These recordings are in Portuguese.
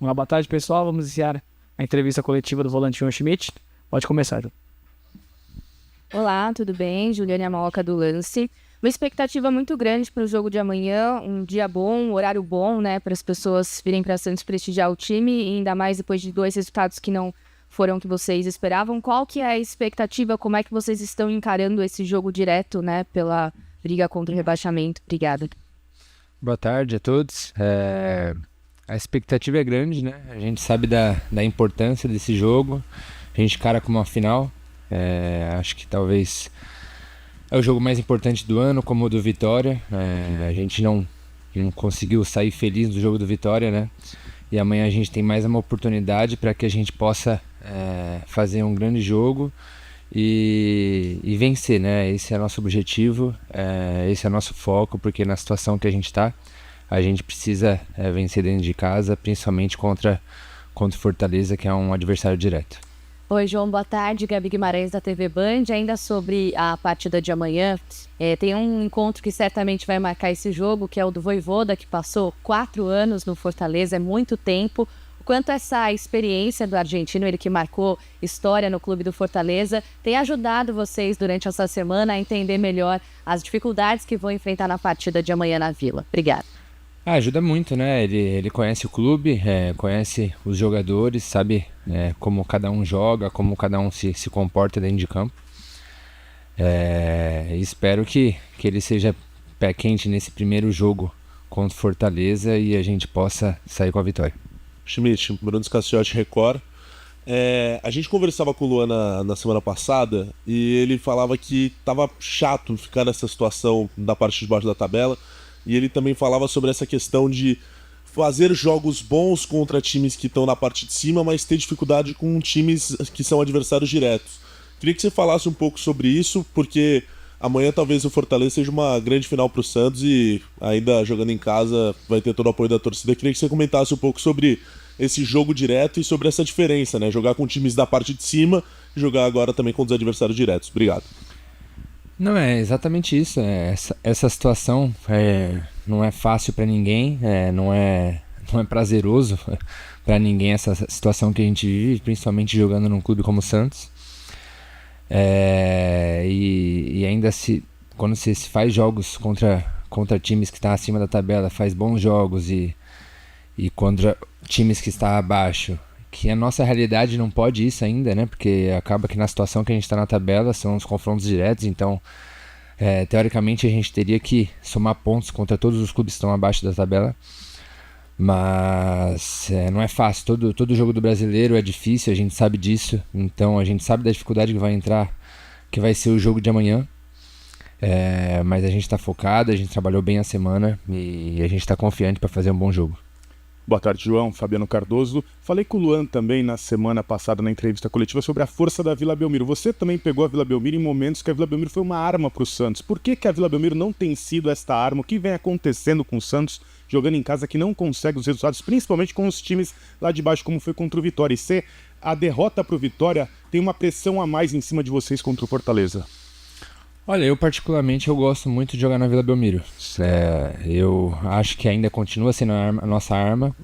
Olá, boa tarde, pessoal. Vamos iniciar a entrevista coletiva do volante João Schmidt. Pode começar, Ju. Olá, tudo bem? Juliane Amoca do Lance. Uma expectativa muito grande para o jogo de amanhã, um dia bom, um horário bom, né, para as pessoas virem para Santos prestigiar o time, e ainda mais depois de 2 resultados que não foram o que vocês esperavam. Qual que é a expectativa? Como é que vocês estão encarando esse jogo direto, né, pela briga contra o rebaixamento? Obrigada. Boa tarde a todos. A expectativa é grande, né? A gente sabe da importância desse jogo. A gente encara como uma final. Acho que talvez é o jogo mais importante do ano, como o do Vitória. A gente não conseguiu sair feliz do jogo do Vitória, né? E amanhã a gente tem mais uma oportunidade para que a gente possa fazer um grande jogo e vencer, né? Esse é nosso objetivo, esse é nosso foco, porque na situação que a gente está, a gente precisa vencer dentro de casa, principalmente contra o Fortaleza, que é um adversário direto. Oi, João, boa tarde. Gabi Guimarães da TV Band. Ainda sobre a partida de amanhã, tem um encontro que certamente vai marcar esse jogo, que é o do Vojvoda, que passou 4 anos no Fortaleza, é muito tempo. O quanto essa experiência do argentino, ele que marcou história no clube do Fortaleza, tem ajudado vocês durante essa semana a entender melhor as dificuldades que vão enfrentar na partida de amanhã na Vila. Obrigada. Ajuda muito, né? Ele conhece o clube, conhece os jogadores, sabe como cada um joga, como cada um se comporta dentro de campo. Espero que ele seja pé quente nesse primeiro jogo contra o Fortaleza e a gente possa sair com a vitória. Schmidt, Bruno Scacciotti, Record. A gente conversava com o Luan na semana passada e ele falava que estava chato ficar nessa situação da parte de baixo da tabela. E ele também falava sobre essa questão de fazer jogos bons contra times que estão na parte de cima, mas ter dificuldade com times que são adversários diretos. Queria que você falasse um pouco sobre isso, porque amanhã talvez o Fortaleza seja uma grande final para o Santos e ainda jogando em casa vai ter todo o apoio da torcida. Queria que você comentasse um pouco sobre esse jogo direto e sobre essa diferença, né? Jogar com times da parte de cima e jogar agora também com os adversários diretos. Obrigado. Não, é exatamente isso. Essa situação não é fácil para ninguém, não é prazeroso para ninguém essa situação que a gente vive, principalmente jogando num clube como o Santos. E ainda quando você faz jogos contra times que estão acima da tabela, faz bons jogos e contra times que estão abaixo, que a nossa realidade não pode isso ainda, né? Porque acaba que na situação que a gente está na tabela são os confrontos diretos, então teoricamente a gente teria que somar pontos contra todos os clubes que estão abaixo da tabela, mas não é fácil. Todo jogo do brasileiro é difícil, a gente sabe disso, então a gente sabe da dificuldade que vai ser o jogo de amanhã, mas a gente está focado, a gente trabalhou bem a semana e a gente está confiante para fazer um bom jogo. Boa tarde, João. Fabiano Cardoso. Falei com o Luan também na semana passada na entrevista coletiva sobre a força da Vila Belmiro. Você também pegou a Vila Belmiro em momentos que a Vila Belmiro foi uma arma para o Santos. Por que a Vila Belmiro não tem sido esta arma? O que vem acontecendo com o Santos jogando em casa que não consegue os resultados, principalmente com os times lá de baixo, como foi contra o Vitória? E se a derrota para o Vitória tem uma pressão a mais em cima de vocês contra o Fortaleza? Olha, eu particularmente gosto muito de jogar na Vila Belmiro. Eu acho que ainda continua sendo a nossa arma.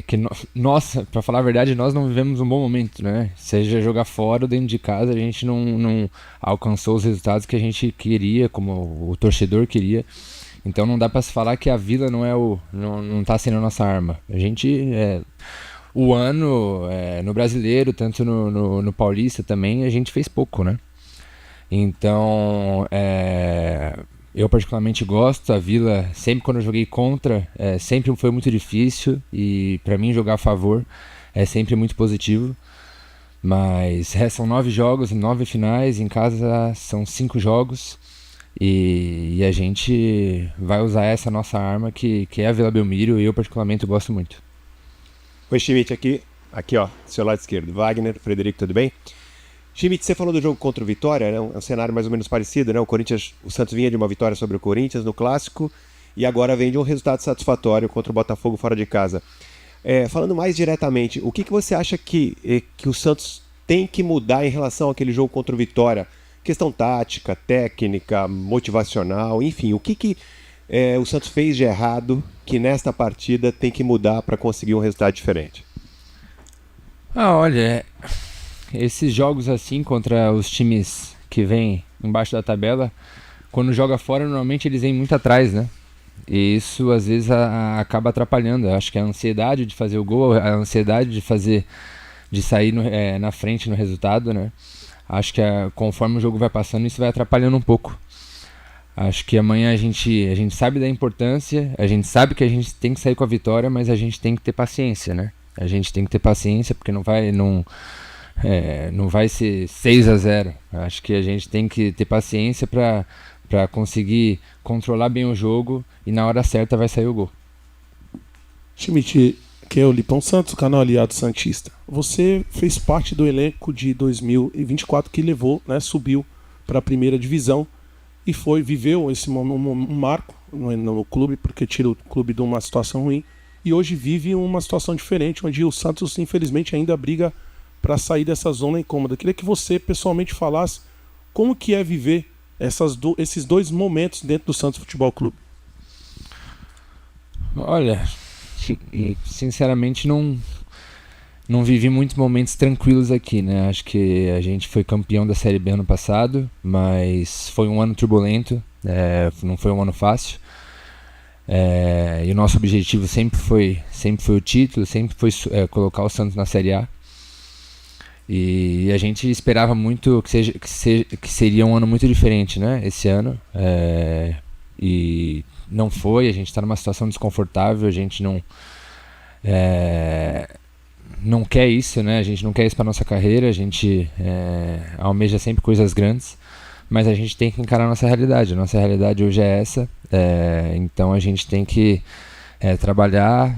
Que nós, para falar a verdade, nós não vivemos um bom momento, né? Seja jogar fora ou dentro de casa, a gente não alcançou os resultados que a gente queria, como o torcedor queria. Então não dá para se falar que a Vila não está sendo a nossa arma. A gente o ano no Brasileiro, tanto no Paulista também, a gente fez pouco, né? Então, eu particularmente gosto. A Vila, sempre quando eu joguei contra, sempre foi muito difícil, e para mim jogar a favor é sempre muito positivo. Mas são 9 jogos, 9 finais, em casa são 5 jogos, e a gente vai usar essa nossa arma que é a Vila Belmiro, e eu particularmente gosto muito. Oi, Schmidt, aqui ó, seu lado esquerdo. Wagner, Frederico, tudo bem? Schmidt, você falou do jogo contra o Vitória, né? Um cenário mais ou menos parecido, né? O Santos vinha de uma vitória sobre o Corinthians no Clássico e agora vem de um resultado satisfatório contra o Botafogo fora de casa. Falando mais diretamente, o que você acha que o Santos tem que mudar em relação àquele jogo contra o Vitória? Questão tática, técnica, motivacional, enfim, o que o Santos fez de errado que nesta partida tem que mudar para conseguir um resultado diferente? Olha, esses jogos assim contra os times que vêm embaixo da tabela, quando joga fora, normalmente eles vêm muito atrás, né? E isso às vezes acaba atrapalhando. Eu acho que a ansiedade de fazer o gol, a ansiedade de sair na frente no resultado, né? Acho que conforme o jogo vai passando, isso vai atrapalhando um pouco. Acho que amanhã a gente sabe da importância, a gente sabe que a gente tem que sair com a vitória, mas a gente tem que ter paciência, né? A gente tem que ter paciência porque não vai ser 6-0. Acho que a gente tem que ter paciência para conseguir controlar bem o jogo e na hora certa vai sair o gol. Schmidt, que é o Lipão Santos, canal aliado santista. Você fez parte do elenco de 2024 que levou, né, subiu para a primeira divisão e viveu esse um marco no clube, porque tira o clube de uma situação ruim, e hoje vive uma situação diferente, onde o Santos infelizmente ainda briga para sair dessa zona incômoda. Queria que você pessoalmente falasse como que é viver esses dois momentos dentro do Santos Futebol Clube. Olha, sinceramente não vivi muitos momentos tranquilos aqui, né? Acho que a gente foi campeão da Série B ano passado, mas foi um ano turbulento, não foi um ano fácil. E o nosso objetivo sempre foi o título, sempre foi colocar o Santos na Série A. E a gente esperava muito que seria um ano muito diferente, né? Esse ano. E não foi, a gente está numa situação desconfortável, a gente não quer isso, né? A gente não quer isso para nossa carreira, a gente almeja sempre coisas grandes, mas a gente tem que encarar a nossa realidade. A nossa realidade hoje é essa, então a gente tem que trabalhar,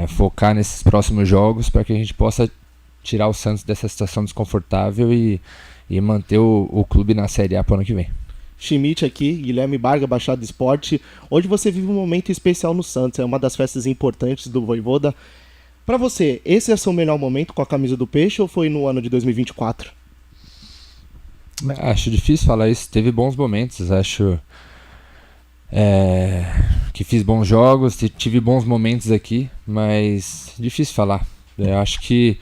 focar nesses próximos jogos para que a gente possa tirar o Santos dessa situação desconfortável e manter o clube na Série A para o ano que vem. Schmidt aqui, Guilherme Barga, Baixada Esporte. Hoje você vive um momento especial no Santos, é uma das festas importantes do Vojvoda. Para você, esse é o seu melhor momento com a camisa do Peixe ou foi no ano de 2024? Acho difícil falar isso, teve bons momentos, acho que fiz bons jogos, tive bons momentos aqui, mas difícil falar. Eu acho que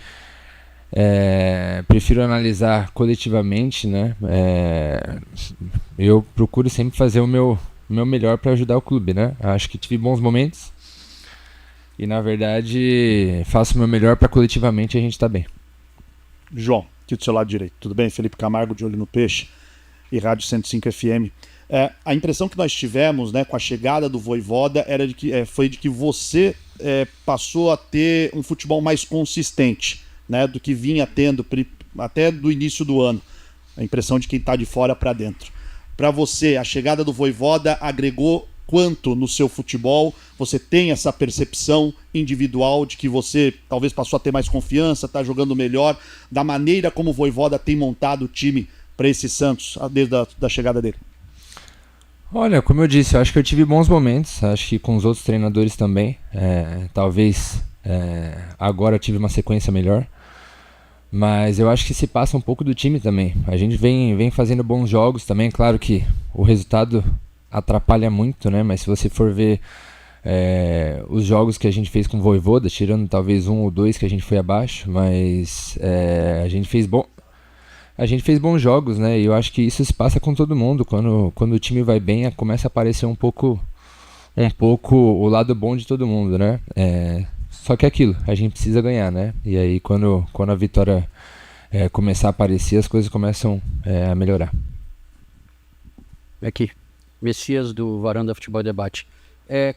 prefiro analisar coletivamente, né? Eu procuro sempre fazer o meu melhor para ajudar o clube, né? Acho que tive bons momentos e na verdade faço o meu melhor para coletivamente a gente estar bem. João, aqui do seu lado direito, tudo bem? Felipe Camargo, de Olho no Peixe e Rádio 105 FM. A impressão que nós tivemos, né, com a chegada do Vojvoda foi de que você passou a ter um futebol mais consistente, né, do que vinha tendo até do início do ano. A impressão de quem está de fora para dentro. Para você, a chegada do Vojvoda agregou quanto no seu futebol? Você tem essa percepção individual de que você talvez passou a ter mais confiança, está jogando melhor, da maneira como o Vojvoda tem montado o time para esse Santos desde a chegada dele? Olha, como eu disse, eu acho que eu tive bons momentos, acho que com os outros treinadores também. Talvez agora eu tive uma sequência melhor. Mas eu acho que se passa um pouco do time também. A gente vem fazendo bons jogos também. Claro que o resultado atrapalha muito, né? Mas se você for ver os jogos que a gente fez com o Vojvoda, tirando talvez um ou dois que a gente foi abaixo, mas a gente fez bons jogos, né? E eu acho que isso se passa com todo mundo. Quando o time vai bem, começa a aparecer um pouco o lado bom de todo mundo, né? Só que é aquilo, a gente precisa ganhar, né? E aí quando a vitória começar a aparecer, as coisas começam a melhorar. Aqui, Messias do Varanda Futebol Debate.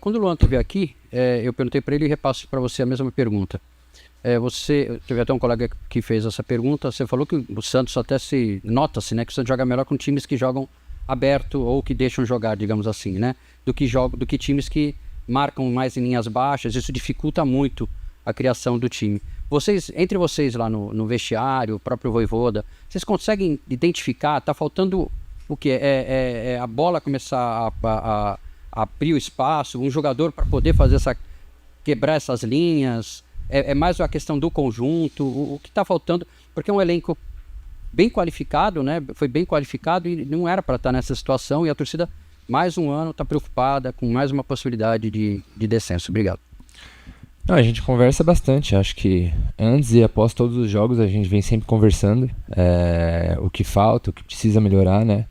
Quando o Luan esteve aqui, eu perguntei para ele e repasso para você a mesma pergunta. Você teve até um colega que fez essa pergunta, você falou que o Santos até nota-se, né, que o Santos joga melhor com times que jogam aberto ou que deixam jogar, digamos assim, né? Do que times que marcam mais em linhas baixas, isso dificulta muito a criação do time. Entre vocês lá no vestiário, o próprio Vojvoda, vocês conseguem identificar, tá faltando o que? A bola começar a abrir o espaço, um jogador para poder quebrar essas linhas, é mais a questão do conjunto, o que está faltando, porque é um elenco bem qualificado, né? Foi bem qualificado e não era para estar nessa situação, e a torcida mais um ano, está preocupada com mais uma possibilidade de descenso? Obrigado. Não, a gente conversa bastante, acho que antes e após todos os jogos a gente vem sempre conversando o que falta, o que precisa melhorar, né?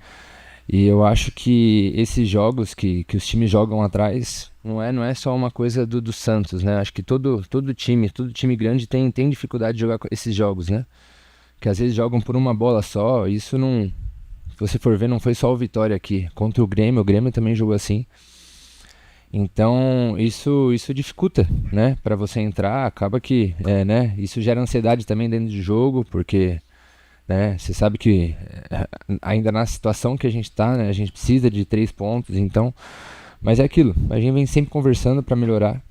E eu acho que esses jogos que os times jogam atrás não é só uma coisa do Santos, né? Acho que todo time grande tem dificuldade de jogar esses jogos, né? Que às vezes jogam por uma bola só, isso não... Se você for ver, não foi só o Vitória aqui. Contra o Grêmio também jogou assim. Então, isso dificulta, né? Para você entrar, acaba que, né? Isso gera ansiedade também dentro do jogo, porque, né? Você sabe que ainda na situação que a gente tá, né? A gente precisa de 3 pontos, então... Mas é aquilo, a gente vem sempre conversando para melhorar.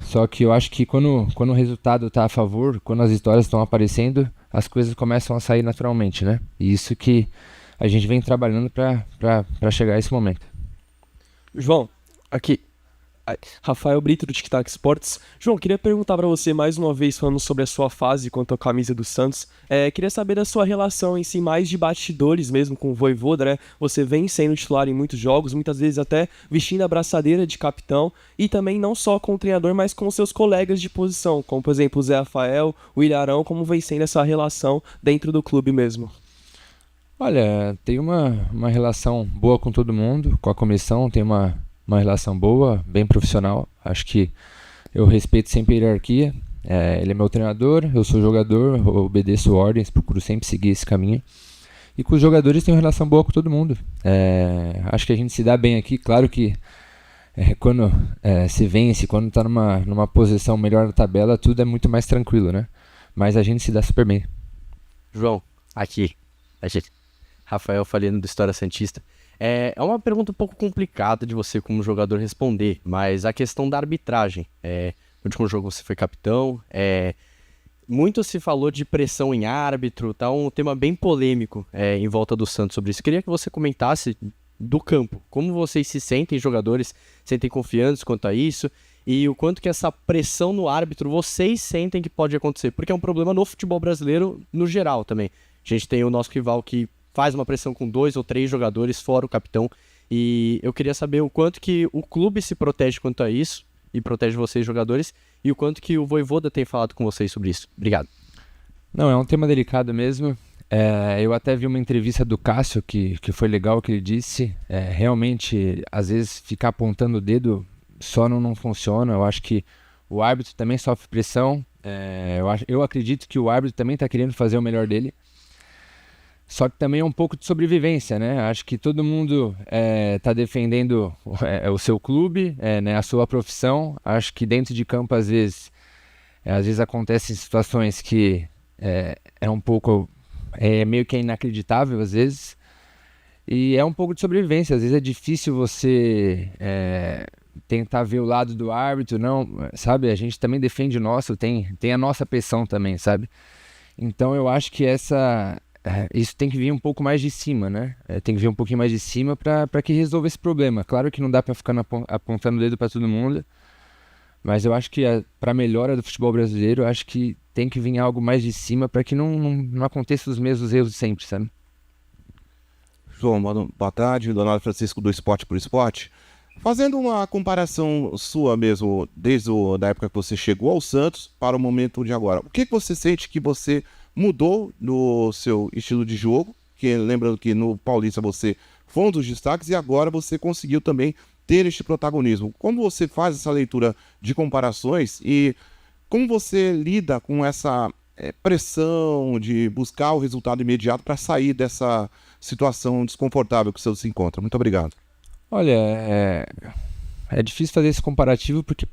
Só que eu acho que quando o resultado tá a favor, quando as vitórias estão aparecendo, as coisas começam a sair naturalmente, né? E isso que a gente vem trabalhando para chegar a esse momento. João, aqui, Rafael Brito do Tic Tac Sports. João, queria perguntar para você mais uma vez, falando sobre a sua fase quanto à camisa do Santos. Queria saber da sua relação em si, mais de bastidores mesmo com o Vojvoda, né? Você vem sendo titular em muitos jogos, muitas vezes até vestindo a braçadeira de capitão, e também não só com o treinador, mas com seus colegas de posição, como por exemplo o Zé Rafael, o Ilharão, como vem sendo essa relação dentro do clube mesmo? Olha, tem uma relação boa com todo mundo, com a comissão, tem uma relação boa, bem profissional. Acho que eu respeito sempre a hierarquia. Ele é meu treinador, eu sou jogador, eu obedeço ordens, procuro sempre seguir esse caminho. E com os jogadores tem uma relação boa com todo mundo. Acho que a gente se dá bem aqui. Claro que quando se vence, quando está numa posição melhor na tabela, tudo é muito mais tranquilo, né? Mas a gente se dá super bem. João, aqui, Rafael falando do História Santista. É uma pergunta um pouco complicada de você como jogador responder, mas a questão da arbitragem. No último jogo você foi capitão, muito se falou de pressão em árbitro, tá um tema bem polêmico em volta do Santos sobre isso. Queria que você comentasse do campo, como vocês se sentem, jogadores, sentem confiantes quanto a isso, e o quanto que essa pressão no árbitro vocês sentem que pode acontecer, porque é um problema no futebol brasileiro no geral também. A gente tem o nosso rival que faz uma pressão com 2 ou 3 jogadores, fora o capitão. E eu queria saber o quanto que o clube se protege quanto a isso, e protege vocês, jogadores, e o quanto que o Vojvoda tem falado com vocês sobre isso. Obrigado. Não, é um tema delicado mesmo. Eu até vi uma entrevista do Cássio, que foi legal o que ele disse. Realmente, às vezes, ficar apontando o dedo só não funciona. Eu acho que o árbitro também sofre pressão. Eu acredito que o árbitro também está querendo fazer o melhor dele. Só que também é um pouco de sobrevivência, né? Acho que todo mundo está defendendo o seu clube, né? A sua profissão. Acho que dentro de campo, às vezes acontecem situações que é um pouco... meio que inacreditável, às vezes. E é um pouco de sobrevivência. Às vezes é difícil você tentar ver o lado do árbitro, não, sabe? A gente também defende o nosso, tem a nossa pressão também, sabe? Então eu acho que isso tem que vir um pouco mais de cima, né? Tem que vir um pouquinho mais de cima para que resolva esse problema. Claro que não dá para ficar apontando o dedo para todo mundo, mas eu acho que para a melhora do futebol brasileiro, eu acho que tem que vir algo mais de cima para que não aconteça os mesmos erros sempre, sabe? João, boa tarde, Leonardo Francisco do Esporte por Esporte. Fazendo uma comparação sua mesmo, desde da época que você chegou ao Santos para o momento de agora, o que você sente que você mudou no seu estilo de jogo? Que lembrando que no Paulista você foi um dos destaques e agora você conseguiu também ter este protagonismo. Como você faz essa leitura de comparações e como você lida com essa pressão de buscar o resultado imediato para sair dessa situação desconfortável que o Santos se encontra? Muito obrigado. Olha, é difícil fazer esse comparativo porque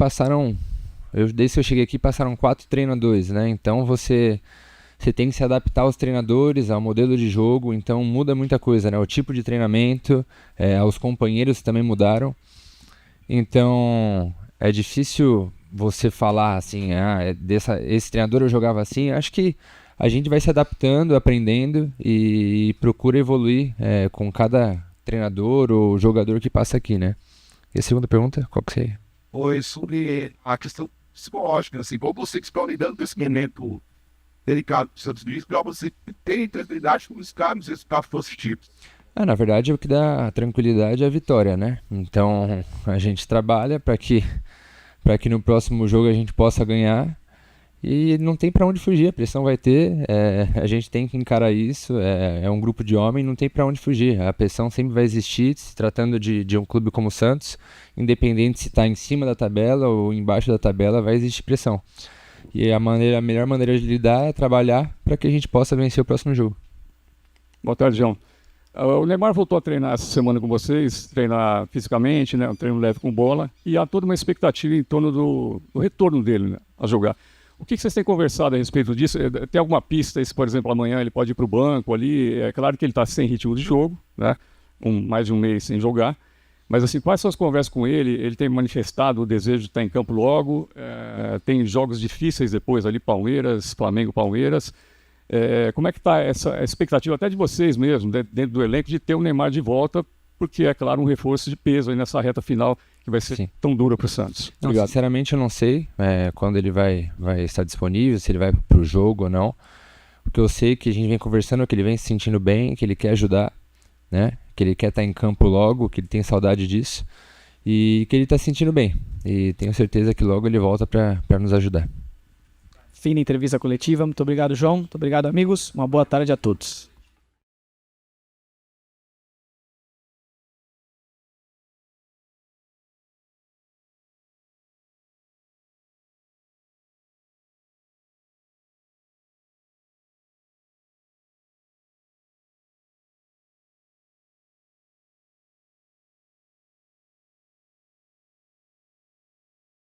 desde que eu cheguei aqui passaram 4 treinadores, né? Então você tem que se adaptar aos treinadores, ao modelo de jogo, então muda muita coisa, né? O tipo de treinamento, os companheiros também mudaram. Então é difícil você falar assim, esse treinador eu jogava assim. Acho que a gente vai se adaptando, aprendendo e procura evoluir com cada treinador ou jogador que passa aqui, né? E a segunda pergunta, qual que seria? Foi sobre a questão psicológica, assim, como você que está lidando com esse momento delicado dos Santos Unidos, para você ter tranquilidade com os caras, resultados positivos. Na verdade, o que dá tranquilidade é a vitória, né? Então, a gente trabalha para que no próximo jogo a gente possa ganhar e não tem para onde fugir, a pressão vai ter, a gente tem que encarar isso, é um grupo de homens, não tem para onde fugir, a pressão sempre vai existir, se tratando de um clube como o Santos, independente se está em cima da tabela ou embaixo da tabela, vai existir pressão. E a melhor maneira de lidar é trabalhar para que a gente possa vencer o próximo jogo. Boa tarde, João. O Neymar voltou a treinar essa semana com vocês, treinar fisicamente, né, um treino leve com bola, e há toda uma expectativa em torno do retorno dele, né, a jogar. O que vocês têm conversado a respeito disso? Tem alguma pista, se por exemplo amanhã ele pode ir para o banco ali? É claro que ele está sem ritmo de jogo, né, mais de um mês sem jogar, mas assim, quais são as conversas com ele? Ele tem manifestado o desejo de estar em campo logo, tem jogos difíceis depois ali, Palmeiras, Flamengo, Palmeiras. Como é que está essa expectativa até de vocês mesmo, dentro do elenco, de ter o Neymar de volta, porque é claro um reforço de peso aí nessa reta final que vai ser tão dura para o Santos. Não, sinceramente eu não sei quando ele vai estar disponível, se ele vai para o jogo ou não. O que eu sei é que a gente vem conversando, que ele vem se sentindo bem, que ele quer ajudar, né? Que ele quer estar em campo logo, que ele tem saudade disso e que ele está se sentindo bem. E tenho certeza que logo ele volta para nos ajudar. Fim da entrevista coletiva. Muito obrigado, João. Muito obrigado, amigos. Uma boa tarde a todos.